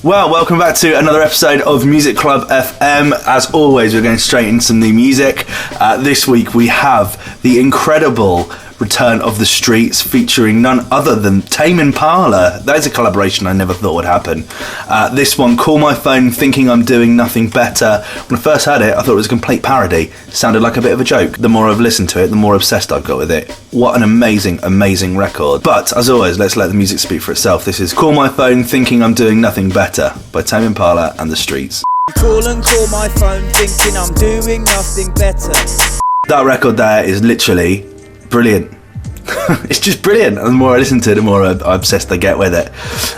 Well, welcome back to another episode of Music Club FM. As always, we're going straight into some new music. This week we have the incredible return of The Streets featuring none other than Taemin Parlour. That is a collaboration I never thought would happen. This one, Call My Phone Thinking I'm Doing Nothing Better. When I first heard it, I thought it was a complete parody. It sounded like a bit of a joke. The more I've listened to it, the more obsessed I've got with it. What an amazing, amazing record. But, as always, let's let the music speak for itself. This is Call My Phone Thinking I'm Doing Nothing Better by Taemin Parlour and The Streets. Call my phone thinking I'm doing nothing better. That record there is literally brilliant. It's just brilliant. And the more I listen to it, the more obsessed I get with it.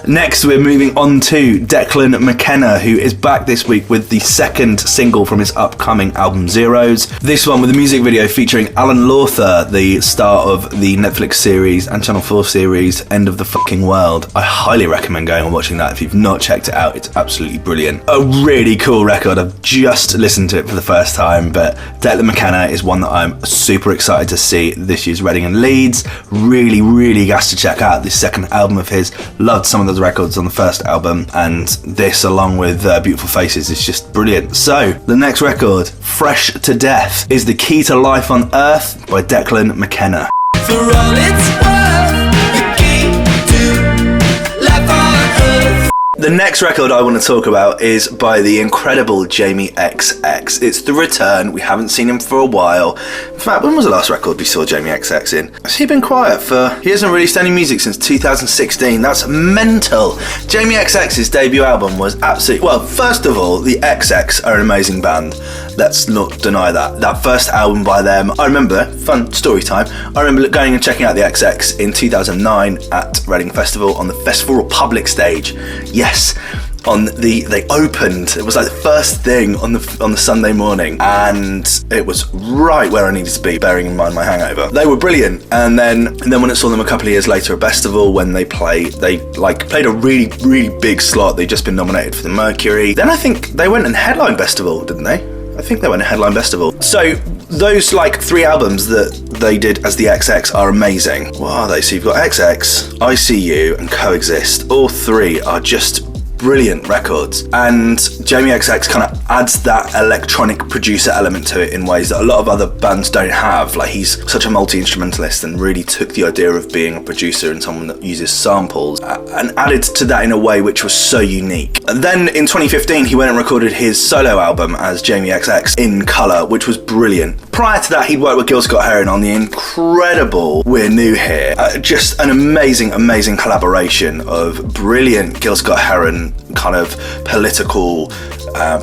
Next, we're moving on to Declan Mckenna, who is back this week with the second single from his upcoming album Zeros. This one with a music video featuring Alan Lawther, the star of the Netflix series and Channel 4 series End of the Fucking World. I highly recommend going and watching that if you've not checked it out. It's absolutely brilliant. A really cool record. I've just listened to it for the first time, but Declan Mckenna is one that I'm super excited to see this year's Reading and Leeds. Really gas to check out this second album of his. Loved some of those records on the first album, and this along with Beautiful Faces is just brilliant. So the next record, Fresh to Death, is The Key to Life on Earth by Declan Mckenna. For all it's worth, the key to life on earth. The next record I want to talk about is by the incredible Jamie XX. It's the return. We haven't seen him for a while. In fact, when was the last record we saw Jamie XX in? Has he been quiet for... He hasn't released any music since 2016. That's mental. Jamie XX's debut album was absolutely... Well, first of all, the XX are an amazing band. Let's not deny that. That first album by them, I remember, fun story time, I remember going and checking out the XX in 2009 at Reading Festival on the Festival Republic stage. Yes, they opened. It was like the first thing on the Sunday morning, and it was right where I needed to be, bearing in mind my hangover. They were brilliant, and then when I saw them a couple of years later at Festival, when they played a really big slot. They'd just been nominated for the Mercury. Then I think they went and headlined Festival, didn't they? I think they went to Headline Festival. So those three albums that they did as the XX are amazing. What are they? So you've got XX, I See You and Coexist. All three are just brilliant records, and Jamie XX kind of adds that electronic producer element to it in ways that a lot of other bands don't have. Like, he's such a multi-instrumentalist and really took the idea of being a producer and someone that uses samples and added to that in a way which was so unique. And then in 2015 he went and recorded his solo album as Jamie XX in colour, which was brilliant. Prior to that, he'd worked with Gil Scott-Heron on the incredible We're New Here. Just an amazing collaboration of brilliant Gil Scott-Heron kind of political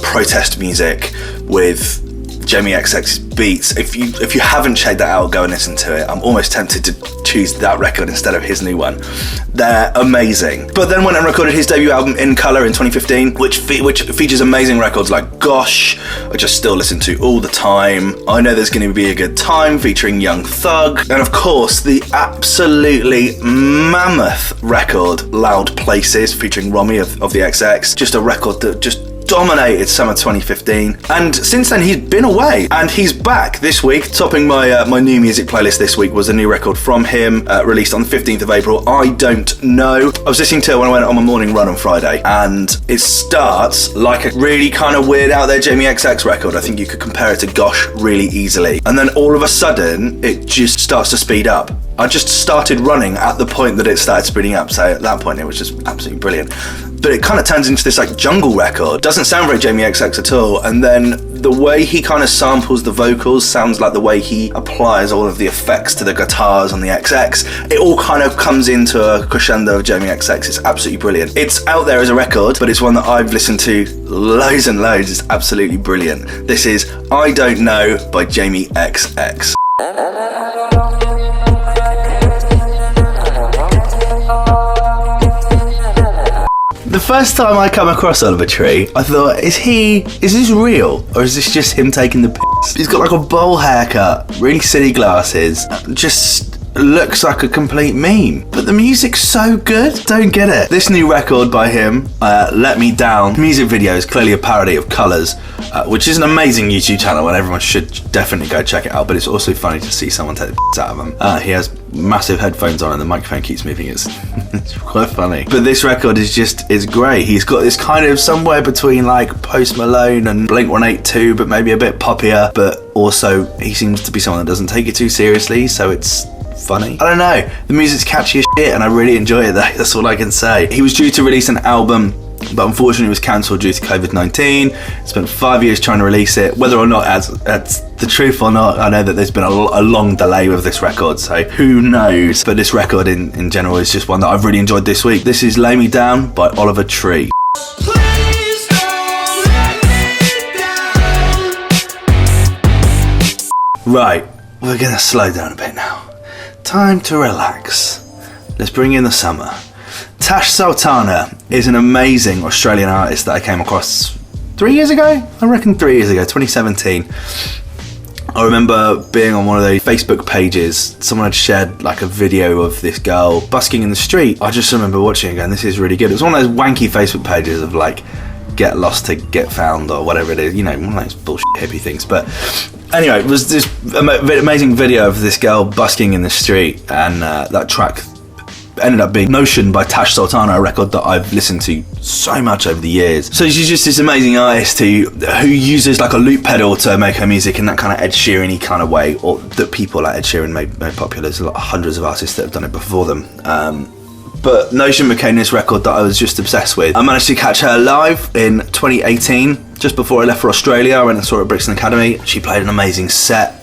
protest music with Jamie XX's beats. If you haven't checked that out, go and listen to it. I'm almost tempted to choose that record instead of his new one. They're amazing. But then went and recorded his debut album In Colour in 2015, which features amazing records like Gosh, I just still listen to all the time. I Know There's Going to Be a Good Time featuring Young Thug, and of course the absolutely mammoth record Loud Places featuring Romy of the XX. Just a record that just dominated summer 2015, and since then he's been away, and he's back this week. Topping my new music playlist this week was a new record from him, released on the 15th of April, I Don't Know. I was listening to it when I went on my morning run on Friday, and it starts like a really kind of weird out there Jamie XX record. I think you could compare it to Gosh really easily, and then all of a sudden it just starts to speed up. I just started running at the point that it started speeding up, so at that point it was just absolutely brilliant. But it kind of turns into this jungle record. Doesn't sound very Jamie XX at all, and then the way he kind of samples the vocals sounds like the way he applies all of the effects to the guitars on the XX. It all kind of comes into a crescendo of Jamie XX. It's absolutely brilliant. It's out there as a record, but it's one that I've listened to loads and loads. It's absolutely brilliant. This is I Don't Know by Jamie XX. The first time I come across Oliver Tree, I thought, is this real? Or is this just him taking the piss? He's got a bowl haircut, really silly glasses, just looks like a complete meme, but the music's so good. Don't get it. This new record by him, Let Me Down, music video is clearly a parody of Colours, which is an amazing YouTube channel and everyone should definitely go check it out, but it's also funny to see someone take the out of him. He has massive headphones on and the microphone keeps moving. It's quite funny. But this record is great. He's got this kind of somewhere between like Post Malone and Blink-182, but maybe a bit poppier, but also he seems to be someone that doesn't take it too seriously, so it's funny. I don't know, the music's catchy as shit and I really enjoy it. That's all I can say. He was due to release an album, but unfortunately it was cancelled due to COVID-19. Spent 5 years trying to release it. Whether or not that's the truth or not, I know that there's been a long delay with this record, so who knows. But this record in general is just one that I've really enjoyed this week. This is Lay Me Down by Oliver Tree. Please don't let me down. Right, we're gonna slow down a bit now. Time to relax. Let's bring in the summer. Tash Sultana is an amazing Australian artist that I came across 3 years ago? I reckon 3 years ago, 2017. I remember being on one of those Facebook pages, someone had shared like a video of this girl busking in the street. I just remember watching it going, this is really good. It was one of those wanky Facebook pages of like, get lost to get found or whatever it is, you know, one of those bullshit hippie things. But anyway, it was this amazing video of this girl busking in the street, and that track ended up being Notion by Tash Sultana, a record that I've listened to so much over the years. So she's just this amazing artist who uses like a loop pedal to make her music in that kind of Ed Sheeran-y kind of way, or that people like Ed Sheeran made popular. There's hundreds of artists that have done it before them. But Notion became this record that I was just obsessed with. I managed to catch her live in 2018, just before I left for Australia. I went and saw her at Brixton Academy. She played an amazing set.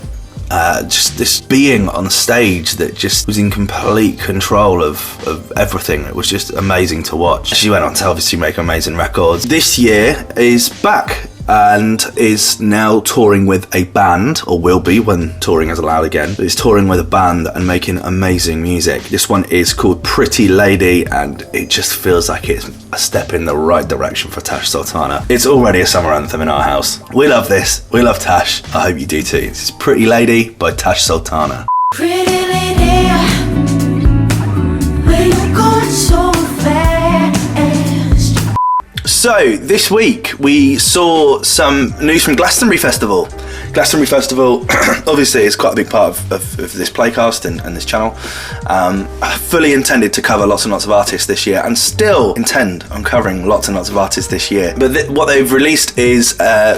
Just this being on stage that just was in complete control of everything. It was just amazing to watch. She went on to obviously make amazing records. This year is back and is now touring with a band, or will be when touring is allowed again. But is touring with a band and making amazing music. This one is called Pretty Lady, and it just feels like it's a step in the right direction for Tash Sultana. It's already a summer anthem in our house. We love this. We love Tash. I hope you do too. This is Pretty Lady by Tash Sultana. Pretty lady, where you going so fast? So, this week we saw some news from Glastonbury Festival. Glastonbury Festival, obviously, is quite a big part of this playcast and this channel. I fully intended to cover lots and lots of artists this year, and still intend on covering lots and lots of artists this year. But what they've released is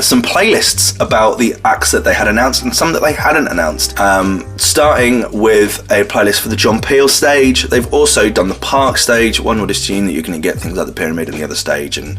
some playlists about the acts that they had announced and some that they hadn't announced. Starting with a playlist for the John Peel stage. They've also done the Park stage. One would assume that you're going to get things like the Pyramid and the other stage, and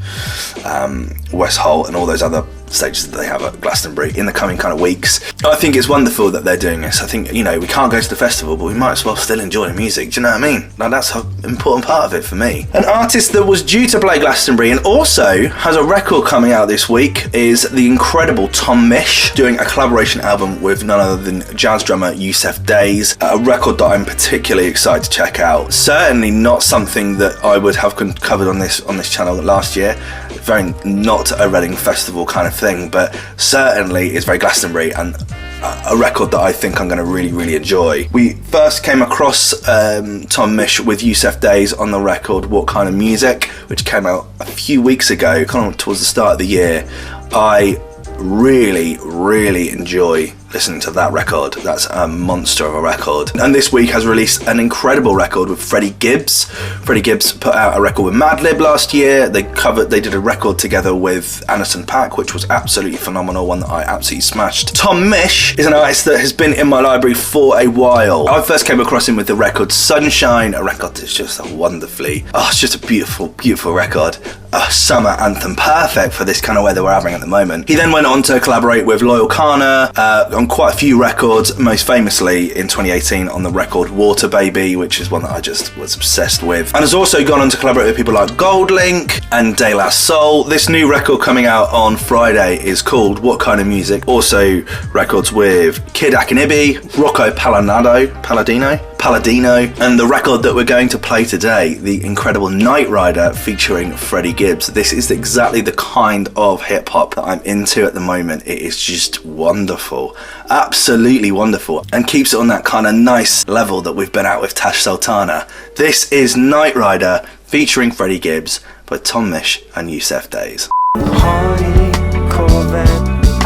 West Holt and all those other stages that they have at Glastonbury in the coming kind of weeks. I think it's wonderful that they're doing this. I think, you know, we can't go to the festival, but we might as well still enjoy the music. Do you know what I mean? Like, that's an important part of it for me. An artist that was due to play Glastonbury and also has a record coming out this week is the incredible Tom Misch, doing a collaboration album with none other than jazz drummer Yusef Days, a record that I'm particularly excited to check out. Certainly not something that I would have covered on this channel last year. Very not a Reading Festival kind of thing, but certainly is very Glastonbury and a record that I think I'm going to really, really enjoy. We first came across Tom Misch with Yusef Days on the record What Kind of Music, which came out a few weeks ago, kind of towards the start of the year. I really, really enjoy listening to that record. That's a monster of a record. And this week has released an incredible record with Freddie Gibbs. Freddie Gibbs put out a record with Madlib last year. They did a record together with Anderson .Paak, which was absolutely phenomenal, one that I absolutely smashed. Tom Misch is an artist that has been in my library for a while. I first came across him with the record Sunshine, a record that's just it's just a beautiful, beautiful record. A summer anthem, perfect for this kind of weather we're having at the moment. He then went on to collaborate with Loyal Kana on quite a few records, most famously in 2018 on the record Water Baby, which is one that I just was obsessed with, and has also gone on to collaborate with people like Goldlink and De La Soul. This new record coming out on Friday is called What Kind of Music. Also records with Kid Akinibi, Rocco Palladino, Palladino, and the record that we're going to play today, the incredible Knight Rider featuring Freddie Gibbs. This is exactly the kind of hip hop that I'm into at the moment. It is just wonderful, absolutely wonderful, and keeps it on that kind of nice level that we've been at with Tash Sultana. This is Knight Rider featuring Freddie Gibbs by Tom Misch and Yusef Days. Harley, Corvette,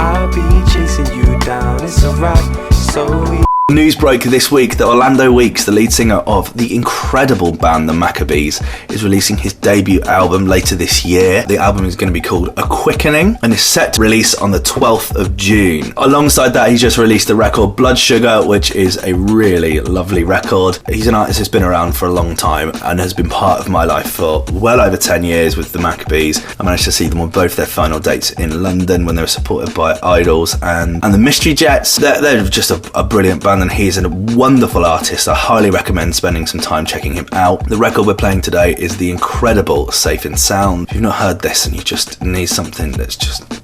I'll be chasing you down. It's a rock, so News broke this week that Orlando Weeks, the lead singer of the incredible band The Maccabees, is releasing his debut album later this year. The album is going to be called A Quickening and is set to release on the 12th of June. Alongside that, he's just released the record Blood Sugar, which is a really lovely record. He's an artist who's been around for a long time and has been part of my life for well over 10 years with The Maccabees. I managed to see them on both their final dates in London when they were supported by Idols and the Mystery Jets. They're just a brilliant band, and he's a wonderful artist. I highly recommend spending some time checking him out. The record we're playing today is the incredible Safe and Sound. If you've not heard this and you just need something that's just...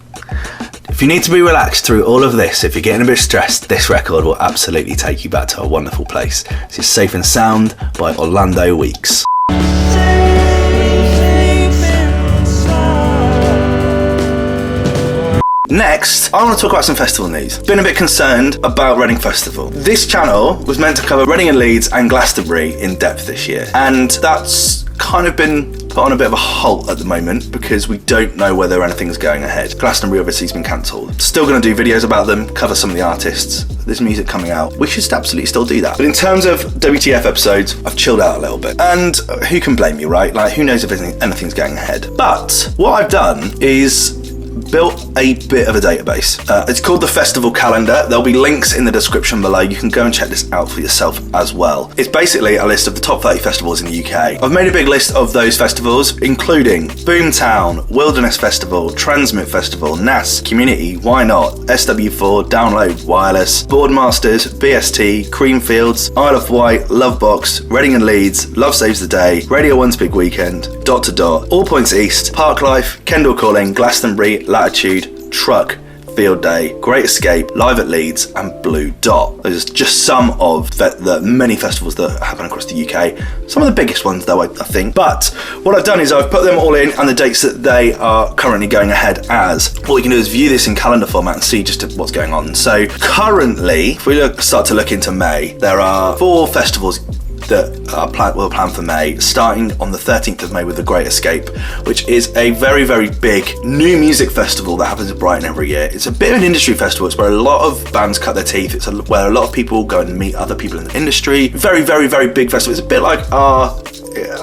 If you need to be relaxed through all of this, if you're getting a bit stressed, this record will absolutely take you back to a wonderful place. This is Safe and Sound by Orlando Weeks. Next, I want to talk about some festival news. Been a bit concerned about Reading Festival. This channel was meant to cover Reading and Leeds and Glastonbury in depth this year, and that's kind of been put on a bit of a halt at the moment because we don't know whether anything's going ahead. Glastonbury obviously has been cancelled. Still going to do videos about them, cover some of the artists. There's music coming out. We should absolutely still do that. But in terms of WTF episodes, I've chilled out a little bit. And who can blame me, right? Like, who knows if anything's going ahead? But what I've done is built a bit of a database. It's called the Festival Calendar. There'll be links in the description below. You can go and check this out for yourself as well. It's basically a list of the top 30 festivals in the UK. I've made a big list of those festivals, including Boomtown, Wilderness Festival, Transmit Festival, NAS, Community, Why Not, SW4, Download, Wireless, Boardmasters, BST, Creamfields, Isle of Wight, Lovebox, Reading and Leeds, Love Saves the Day, Radio 1's Big Weekend, Dot to Dot, All Points East, Parklife, Kendall Calling, Glastonbury, Latitude, Truck, Field Day, Great Escape, Live at Leeds, and Blue Dot. Those are just some of the many festivals that happen across the UK. Some of the biggest ones, though, I think. But what I've done is I've put them all in and the dates that they are currently going ahead as. What you can do is view this in calendar format and see just what's going on. So currently, if we start to look into May, there are 4 festivals that will plan for May, starting on the 13th of May with the Great Escape, which is a very, very big new music festival that happens at Brighton every year. It's a bit of an industry festival. It's where a lot of bands cut their teeth. It's where a lot of people go and meet other people in the industry. Very, very, very big festival. It's a bit like our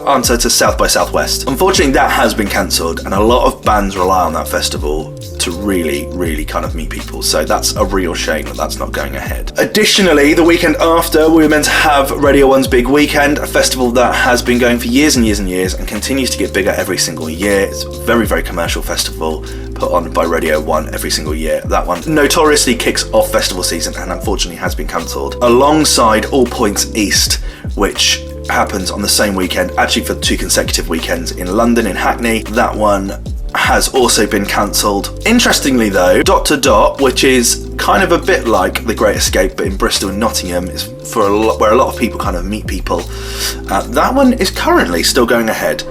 answer to South by Southwest. Unfortunately, that has been cancelled, and a lot of bands rely on that festival to really, really kind of meet people. So that's a real shame that that's not going ahead. Additionally, the weekend after, we were meant to have Radio 1's Big Weekend, a festival that has been going for years and years and years and continues to get bigger every single year. It's a very, very commercial festival put on by Radio 1 every single year. That one notoriously kicks off festival season and unfortunately has been cancelled. Alongside All Points East, which happens on the same weekend, actually for 2 consecutive weekends in London, in Hackney. That one has also been cancelled. Interestingly though, Dot to Dot, which is kind of a bit like the Great Escape but in Bristol and Nottingham, is for where a lot of people kind of meet people. That one is currently still going ahead.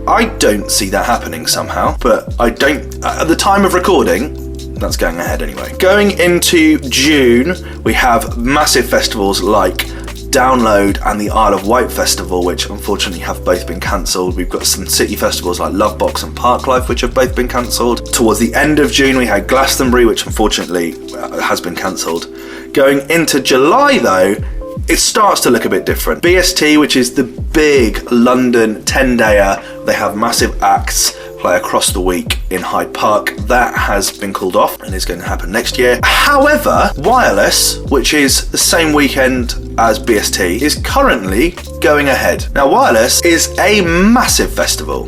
I don't see that happening somehow, but I don't, at the time of recording, that's going ahead anyway. Going into June, we have massive festivals like Download and the Isle of Wight Festival, which unfortunately have both been cancelled. We've got some city festivals like Lovebox and Parklife, which have both been cancelled. Towards the end of June, we had Glastonbury, which unfortunately has been cancelled. Going into July, though, it starts to look a bit different. BST, which is the big London 10-dayer, they have massive acts play across the week in Hyde Park. That has been called off and is going to happen next year. However, Wireless, which is the same weekend as BST, is currently going ahead. Now, Wireless is a massive festival.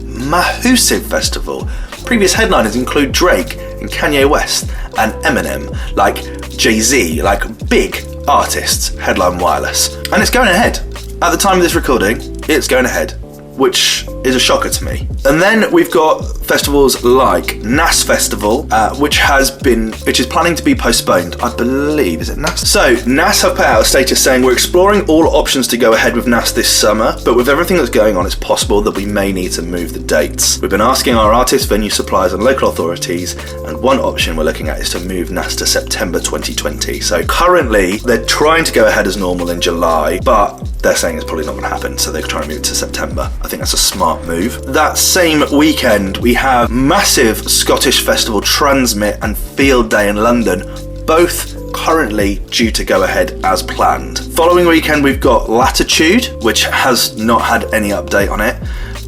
Massive festival. Previous headliners include Drake and Kanye West and Eminem, like Jay-Z, like big artists headline Wireless. And it's going ahead. At the time of this recording, it's going ahead, which is a shocker to me. And then we've got festivals like NAS Festival, which is planning to be postponed. I believe, is it NAS? So NAS have put out a status saying we're exploring all options to go ahead with NAS this summer, but with everything that's going on, it's possible that we may need to move the dates. We've been asking our artists, venue suppliers and local authorities, and one option we're looking at is to move NAS to September 2020. So currently they're trying to go ahead as normal in July, but they're saying it's probably not going to happen, so they're trying to move it to September. I think that's a smart move. That same weekend, we have massive Scottish festival Transmit and Field Day in London, both currently due to go ahead as planned. Following weekend, we've got Latitude, which has not had any update on it.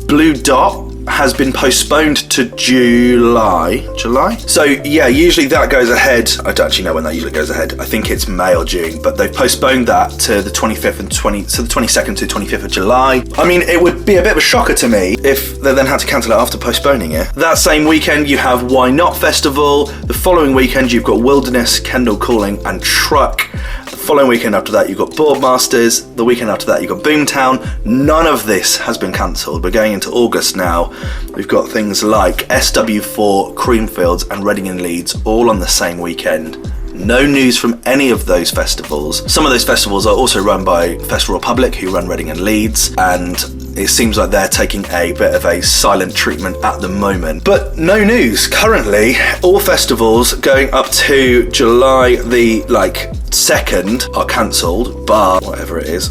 Blue Dot has been postponed to July? So yeah, usually that goes ahead. I don't actually know when that usually goes ahead. I think it's May or June, but they've postponed that to the 25th and so the 22nd to 25th of July. I mean, it would be a bit of a shocker to me if they then had to cancel it after postponing it. That same weekend, you have Why Not Festival. The following weekend, you've got Wilderness, Kendall Calling and Truck. The following weekend after that, you've got Boardmasters. The weekend after that, you've got Boomtown. None of this has been cancelled. We're going into August now. We've got things like SW4, Creamfields and Reading and Leeds all on the same weekend. No news from any of those festivals. Some of those festivals are also run by Festival Republic, who run Reading and Leeds, and it seems like they're taking a bit of a silent treatment at the moment. But no news. Currently, all festivals going up to July the 2nd are cancelled, bar whatever it is, ...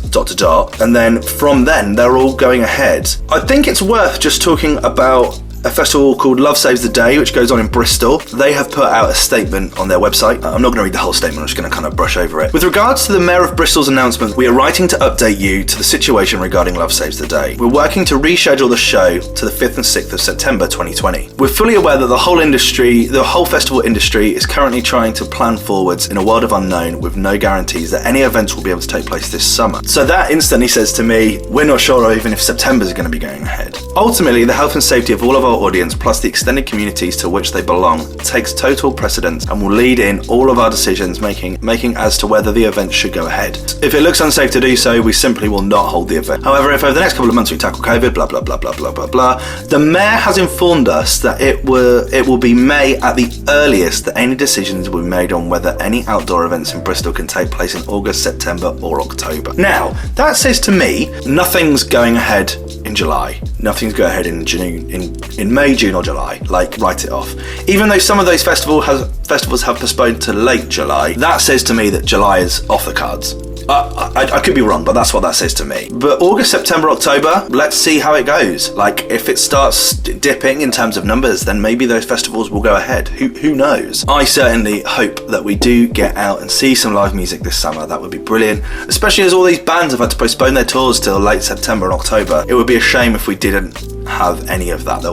And then from then, they're all going ahead. I think it's worth just talking about a festival called Love Saves the Day, which goes on in Bristol. They have put out a statement on their website. I'm not going to read the whole statement, I'm just going to kind of brush over it. With regards to the Mayor of Bristol's announcement, we are writing to update you to the situation regarding Love Saves the Day. We're working to reschedule the show to the 5th and 6th of September 2020. We're fully aware that the whole festival industry is currently trying to plan forwards in a world of unknown with no guarantees that any events will be able to take place this summer. So that instantly says to me, we're not sure even if September is going to be going ahead. Ultimately, the health and safety of all of our audience plus the extended communities to which they belong takes total precedence and will lead in all of our decisions making as to whether the event should go ahead. If it looks unsafe to do so, we simply will not hold the event. However, if over the next couple of months we tackle COVID, blah blah blah blah blah blah blah, the mayor has informed us that it will be May at the earliest that any decisions will be made on whether any outdoor events in Bristol can take place in August, September or October. Now, that says to me, nothing's going ahead in July. Nothing's going ahead in June, in May, June or July. Write it off. Even though some of those festivals have postponed to late July, that says to me that July is off the cards. I could be wrong, but that's what that says to me. But August, September, October, let's see how it goes. If it starts dipping in terms of numbers, then maybe those festivals will go ahead. Who knows? I certainly hope that we do get out and see some live music this summer. That would be brilliant, especially as all these bands have had to postpone their tours till late September and October. It would be a shame if we didn't have any of that. That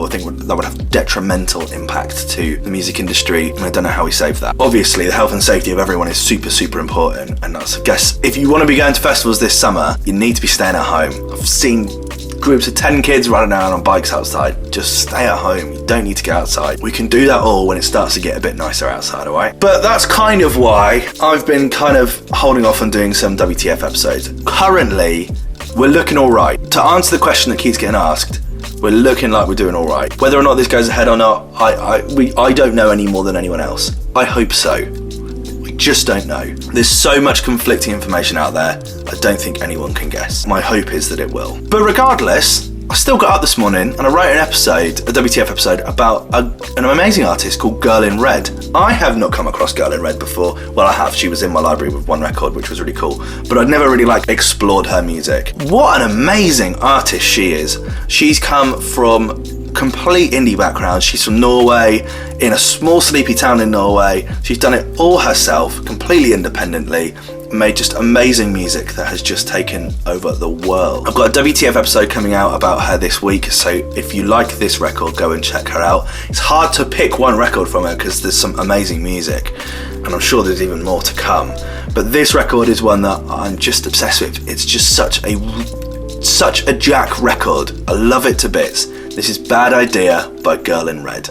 would have detrimental impact to the music industry, and I don't know how we save that. Obviously, the health and safety of everyone is super, super important, and that's, I guess, if you want to be going to festivals this summer, you need to be staying at home. I've seen groups of 10 kids running around on bikes outside. Just stay at home. You don't need to get outside. We can do that all when it starts to get a bit nicer outside, alright? But that's kind of why I've been kind of holding off on doing some WTF episodes. Currently, we're looking alright. To answer the question that keeps getting asked, we're looking like we're doing all right. Whether or not this goes ahead or not, I don't know any more than anyone else. I hope so. We just don't know. There's so much conflicting information out there, I don't think anyone can guess. My hope is that it will. But regardless, I still got up this morning and I wrote a WTF episode about an amazing artist called Girl in Red. I have not come across Girl in Red before. Well, I have. She was in my library with one record, which was really cool. But I'd never really explored her music. What an amazing artist she is. She's come from complete indie background. She's from Norway, in a small sleepy town in Norway. She's done it all herself, completely independently. Made just amazing music that has just taken over the world. I've got a WTF episode coming out about her this week, so if you like this record, go and check her out. It's hard to pick one record from her because there's some amazing music, and I'm sure there's even more to come. But this record is one that I'm just obsessed with. It's just such a Jack record. I love it to bits. This is Bad Idea by Girl in Red.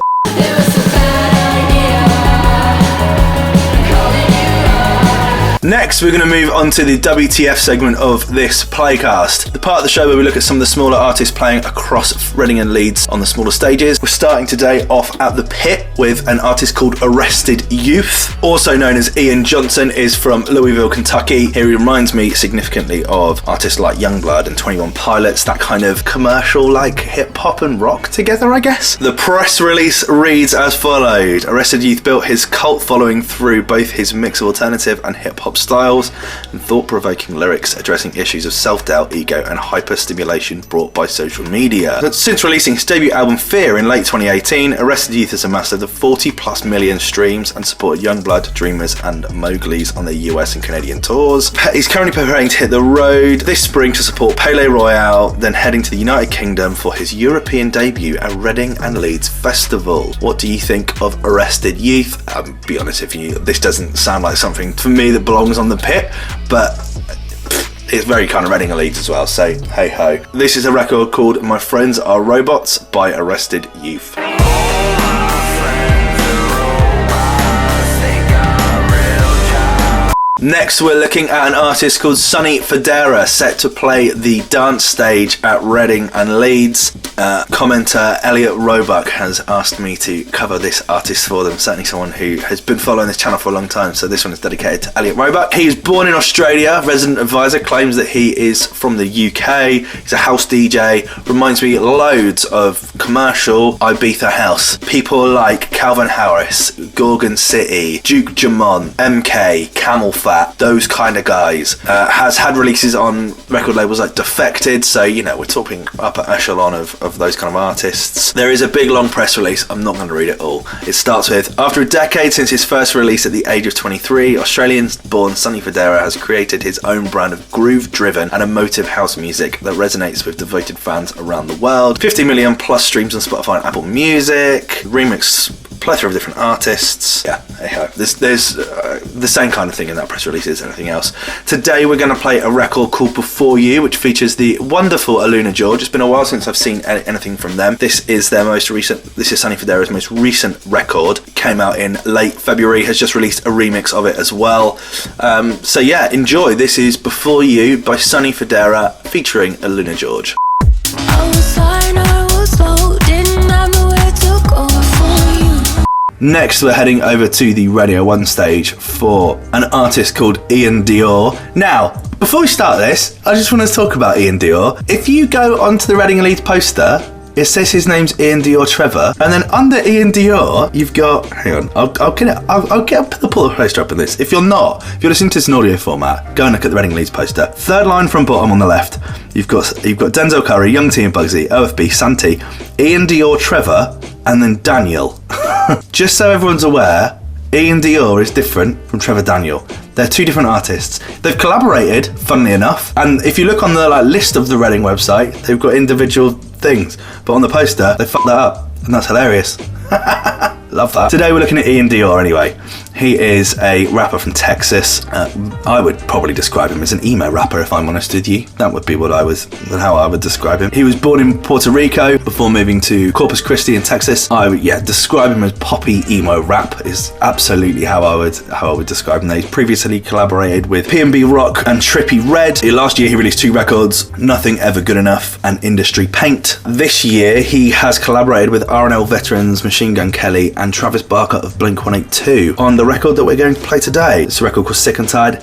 Next, we're going to move on to the WTF segment of this playcast, the part of the show where we look at some of the smaller artists playing across Reading and Leeds on the smaller stages. We're starting today off at the Pit with an artist called Arrested Youth, also known as Ian Johnson, is from Louisville, Kentucky. He reminds me significantly of artists like Youngblood and 21 Pilots, that kind of commercial like hip hop and rock together, I guess. The press release reads as followed. Arrested Youth built his cult following through both his mix of alternative and hip hop styles and thought-provoking lyrics addressing issues of self-doubt, ego and hyper-stimulation brought by social media. Since releasing his debut album Fear in late 2018, Arrested Youth has amassed over 40+ million streams and supported Youngblood, Dreamers and Mowgli's on their US and Canadian tours. He's currently preparing to hit the road this spring to support Pele Royale, then heading to the United Kingdom for his European debut at Reading and Leeds Festival. What do you think of Arrested Youth? I'll be honest with you, this doesn't sound like something for me that belongs on the Pit, but it's very kind of Reading and Leeds as well, so hey ho. This is a record called My Friends Are Robots by Arrested Youth. Next, we're looking at an artist called Sonny Fodera, set to play the dance stage at Reading and Leeds. Commenter Elliot Roebuck has asked me to cover this artist for them, certainly someone who has been following this channel for a long time, so this one is dedicated to Elliot Roebuck. He was born in Australia. Resident Advisor claims that he is from the UK. He's a house DJ, reminds me loads of commercial Ibiza house. People like Calvin Harris, Gorgon City, Duke Jamont, MK, Camel Fat, those kind of guys. Has had releases on record labels like Defected, so you know, we're talking upper echelon of those kind of artists. There is a big long press release. I'm not going to read it all. It starts with, after a decade since his first release at the age of 23, Australian-born Sonny Fodera has created his own brand of groove-driven and emotive house music that resonates with devoted fans around the world. 50 million plus streams on Spotify and Apple Music. Remix plethora of different artists. Yeah, hey-ho. There's the same kind of thing in that press release as anything else. Today we're going to play a record called Before You, which features the wonderful Aluna George. It's been a while since I've seen anything from them. This is Sonny Fodera's most recent record. Came out in late February, has just released a remix of it as well. So yeah, enjoy. This is Before You by Sonny Fodera featuring Aluna George. I was fine, I was low, didn't have nowhere to go for you. Next, we're heading over to the Radio 1 stage for an artist called Ian Dior. Now, before we start this, I just want to talk about Ian Dior. If you go onto the Reading and Leeds poster, it says his name's Ian Dior Trevor, and then under Ian Dior, you've got, hang on, I'll pull the poster up in this. If you're listening to this in audio format, go and look at the Reading and Leeds poster. Third line from bottom on the left, you've got Denzel Curry, Young T and Bugsy, OFB, Santi, Ian Dior Trevor, and then Daniel. Just so everyone's aware, Ian Dior is different from Trevor Daniel. They're two different artists. They've collaborated, funnily enough, and if you look on the list of the Reading website, they've got individual things, but on the poster, they fucked that up, and that's hilarious. Love that. Today we're looking at Ian Dior anyway. He is a rapper from Texas. I would probably describe him as an emo rapper, if I'm honest with you. That would be how I would describe him. He was born in Puerto Rico before moving to Corpus Christi in Texas. I would describe him as poppy emo rap is absolutely how I would describe him. He's previously collaborated with P&B Rock and Trippie Redd. Last year he released 2 records, Nothing Ever Good Enough and Industry Paint. This year he has collaborated with R&L veterans Machine Gun Kelly and Travis Barker of Blink-182 on the record that we're going to play today. It's a record called Sick and Tired.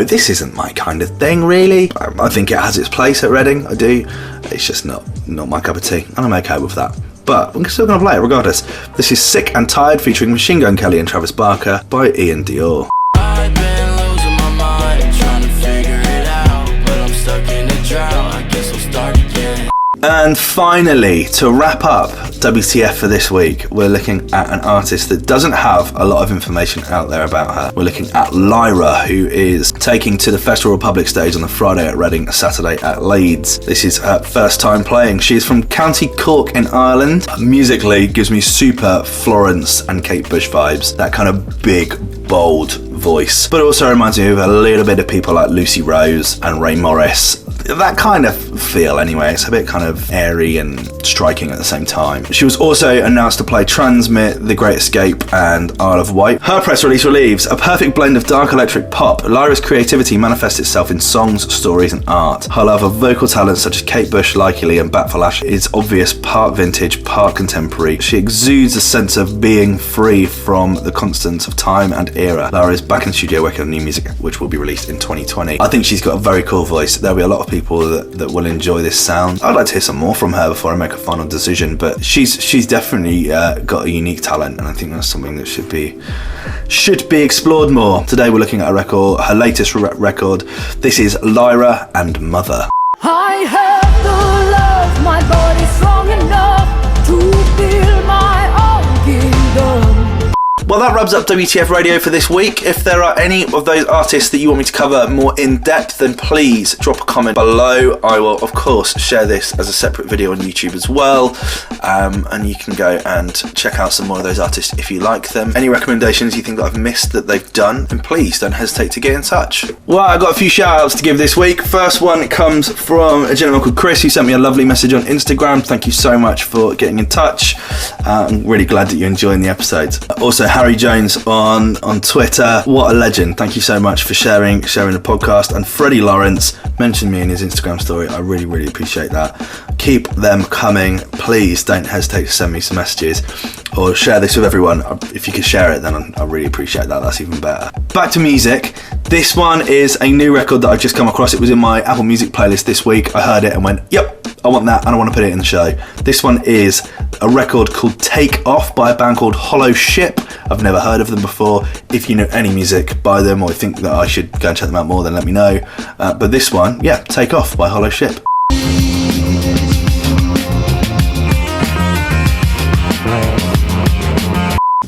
This isn't my kind of thing, really. I think it has its place at Reading, I do. It's just not my cup of tea, and I'm okay with that. But we're still going to play it regardless. This is Sick and Tired featuring Machine Gun Kelly and Travis Barker by Ian Dior. I've been losing my mind, trying to figure it out, but I'm stuck in a drought. I guess I'll start again. And finally, to wrap up WTF for this week, we're looking at an artist that doesn't have a lot of information out there about her. We're looking at Lyra, who is taking to the Festival Republic stage on the Friday at Reading, Saturday at Leeds. This is her first time playing. She is from County Cork in Ireland. Musically, gives me super Florence and Kate Bush vibes. That kind of big, bold voice. But it also reminds me of a little bit of people like Lucy Rose and Ray Morris. that kind of feel anyway. It's a bit kind of airy and striking at the same time. She was also announced to play Transmit, The Great Escape and Isle of Wight. Her press release relieves a perfect blend of dark electric pop. Lyra's creativity manifests itself in songs, stories and art. Her love of vocal talents such as Kate Bush, Likely Lee and Bat for Lash is obvious, part vintage, part contemporary. She exudes a sense of being free from the constants of time and era. Lyra is back in the studio working on new music, which will be released in 2020. I think she's got a very cool voice. There'll be a lot of people that will enjoy this sound. I'd like to hear some more from her before I make a final decision, but she's definitely got a unique talent, and I think that's something that should be explored more. Today we're looking at her latest record. This is Lyra and Mother. I have to love my body strong enough to build my own kingdom. Well, that wraps up WTF Radio for this week. If there are any of those artists that you want me to cover more in depth, then please drop a comment below. I will, of course, share this as a separate video on YouTube as well. And you can go and check out some more of those artists if you like them. Any recommendations you think that I've missed that they've done, then please don't hesitate to get in touch. Well, I've got a few shout outs to give this week. First one comes from a gentleman called Chris, who sent me a lovely message on Instagram. Thank you so much for getting in touch. I'm really glad that you're enjoying the episodes. Also, Harry Jones on Twitter. What a legend. Thank you so much for sharing the podcast. And Freddie Lawrence mentioned me in his Instagram story. I really, really appreciate that. Keep them coming. Please don't hesitate to send me some messages or share this with everyone. If you could share it, then I really appreciate that. That's even better. Back to music. This one is a new record that I've just come across. It was in my Apple Music playlist this week. I heard it and went, yep, I want that, and I want to put it in the show. This one is a record called Take Off by a band called Hollow Ship. I've never heard of them before. If you know any music by them or think that I should go and check them out more, then let me know. But this one, yeah, Take Off by Hollow Ship.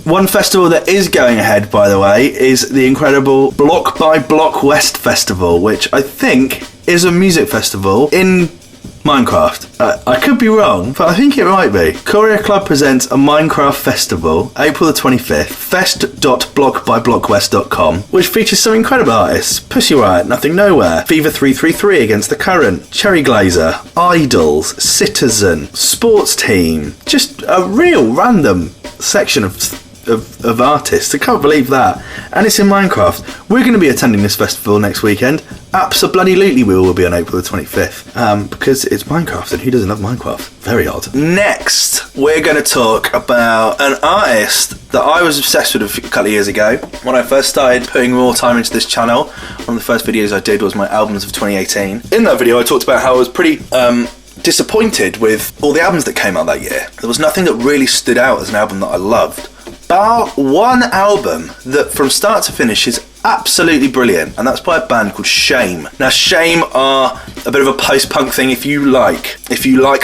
One festival that is going ahead, by the way, is the incredible Block by Block West Festival, which I think is a music festival in Minecraft. I could be wrong, but I think it might be. Courier Club presents a Minecraft festival, April the 25th, fest.blockbyblockwest.com, which features some incredible artists: Pussy Riot, Nothing Nowhere, Fever 333 Against the Current, Cherry Glazer, Idols, Citizen, Sports Team, just a real random section of artists. I can't believe that. And it's in Minecraft. We're going to be attending this festival next weekend. Absolutely we will be on April the 25th. Because it's Minecraft, and who doesn't love Minecraft? Very odd. Next, we're going to talk about an artist that I was obsessed with a couple of years ago. When I first started putting more time into this channel, one of the first videos I did was my albums of 2018. In that video I talked about how I was pretty disappointed with all the albums that came out that year. There was nothing that really stood out as an album that I loved. Bar one album that from start to finish is absolutely brilliant, and that's by a band called Shame. Now Shame are a bit of a post-punk thing. If you like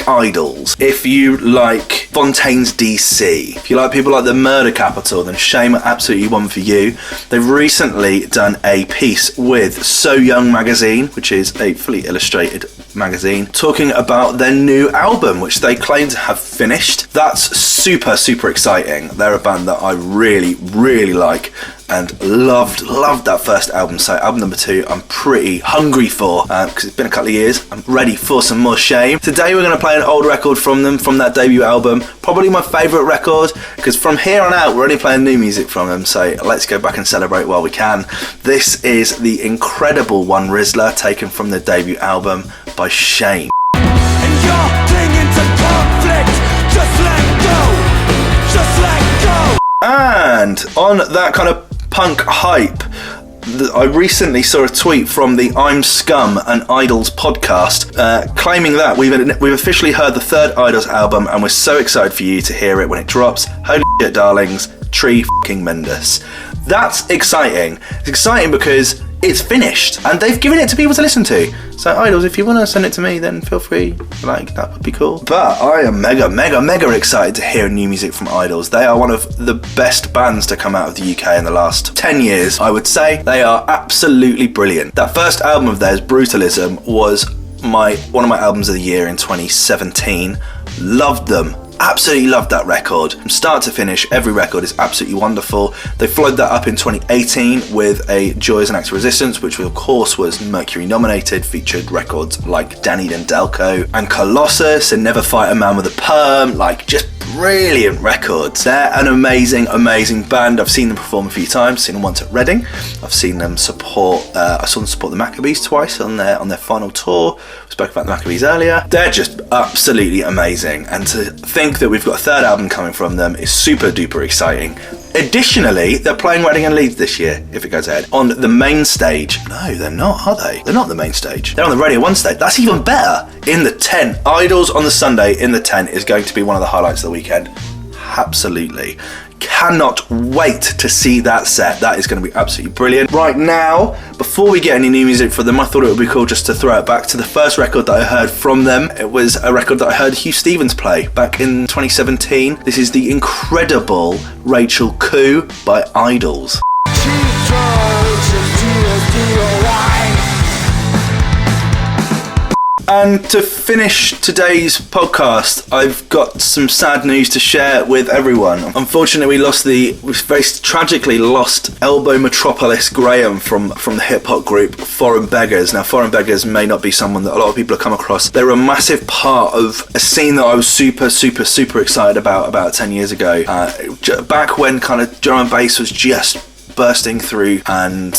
Idols, if you like Fontaine's DC, if you like people like the Murder Capital, then Shame are absolutely one for you. They've recently done a piece with So Young magazine, which is a fully illustrated magazine, talking about their new album, which they claim to have finished. That's super, super exciting. They're a band that I really, really like and loved that first album. So album number 2 I'm pretty hungry for, because it's been a couple of years. I'm ready for some more Shame. Today we're going to play an old record from them, from that debut album. Probably my favourite record, because from here on out we're only playing new music from them, so let's go back and celebrate while we can. This is the incredible One Rizzler, taken from their debut album by Shame. And you're clinging to conflict. Just let go. And on that kind of punk hype, I recently saw a tweet from the I'm Scum and Idols podcast claiming that we've officially heard the third Idols album, and we're so excited for you to hear it when it drops. Holy shit, darlings, Tree fucking Mendes. That's exciting. It's exciting because it's finished and they've given it to people to listen to. So Idols, if you want to send it to me, then feel free. That would be cool. But I am mega excited to hear new music from Idols. They are one of the best bands to come out of the UK in the last 10 years, I would say. They are absolutely brilliant. That first album of theirs, Brutalism, was one of my albums of the year in 2017. Loved them. absolutely loved that record. From start to finish, every record is absolutely wonderful. They followed that up in 2018 with a Joys and Acts of Resistance, which of course was Mercury nominated, featured records like Danny and Delco and Colossus and Never Fight a Man with a Perm, like just brilliant records. They're an amazing, amazing band. I've seen them perform a few times, seen them once at Reading. I've seen them support, I saw them support the Maccabees twice on their final tour. We spoke about the Maccabees earlier. They're just absolutely amazing. And to think that we've got a third album coming from them is super duper exciting. Additionally, they're playing Reading and Leeds this year, if it goes ahead, on the main stage. No, they're not, are they? They're not the main stage. They're on the Radio 1 stage. That's even better. In the tent. Idols on the Sunday in the tent is going to be one of the highlights of the weekend. Absolutely. Cannot wait to see that set. That is going to be absolutely brilliant. Right now, before we get any new music for them, I thought it would be cool just to throw it back to the first record that I heard from them. It was a record that I heard Hugh Stevens play back in 2017. This is the incredible Rachel Koo by Idols. And to finish today's podcast, I've got some sad news to share with everyone. Unfortunately, we very tragically lost Elbow Metropolis Graham from the hip-hop group Foreign Beggars. Now, Foreign Beggars may not be someone that a lot of people have come across. They were a massive part of a scene that I was super, super, super excited about 10 years ago. Back when kind of drum and bass was just bursting through and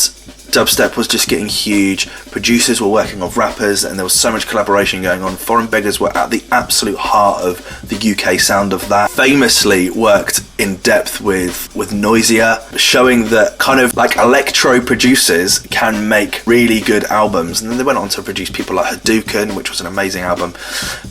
dubstep was just getting huge. Producers were working with rappers and there was so much collaboration going on. Foreign Beggars were at the absolute heart of the UK sound of that. Famously worked in depth with Noisia, showing that kind of like electro producers can make really good albums. And then they went on to produce people like Hadouken, which was an amazing album.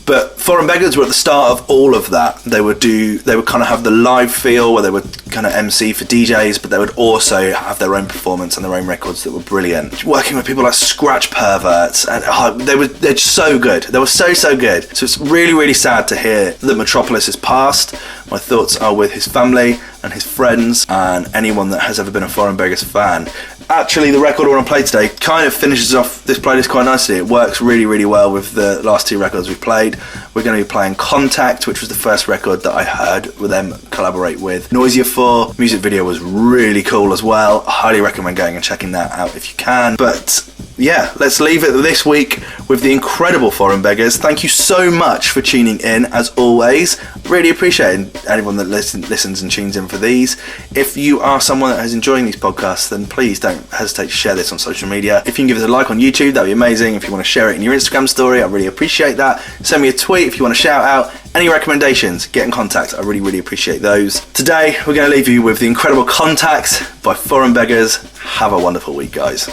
But Foreign Beggars were at the start of all of that. They would kind of have the live feel where they would kind of MC for DJs, but they would also have their own performance and their own records that were brilliant. Working with people like Scratch Perverts, and they're just so good. They were so good. So it's really, really sad to hear that Metropolis has passed. My thoughts are with his family and his friends and anyone that has ever been a Foreign Beggars fan. Actually, the record I want to play today kind of finishes off this playlist quite nicely. It works really, really well with the last two records we've played. We're going to be playing Contact, which was the first record that I heard with them collaborate with Noisia for. Music video was really cool as well. I highly recommend going and checking that out if you can. But yeah, let's leave it this week with the incredible Foreign Beggars. Thank you so much for tuning in, as always. Really appreciate anyone that listens and tunes in for these. If you are someone that is enjoying these podcasts, then please don't hesitate to share this on social media. If you can give us a like on YouTube, that'd be amazing. If you want to share it in your Instagram story, I really appreciate that. Send me a tweet if you want to shout out. Any recommendations, get in contact. I really, really appreciate those. Today, we're going to leave you with the incredible Contact by Foreign Beggars. Have a wonderful week, guys.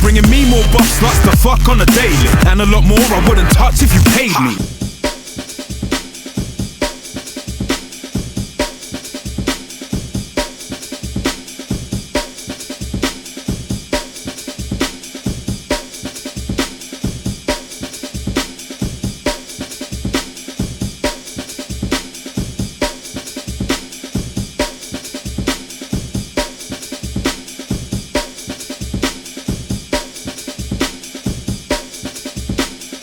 Bringing me more buff sluts to fuck on a daily, and a lot more I wouldn't touch if you paid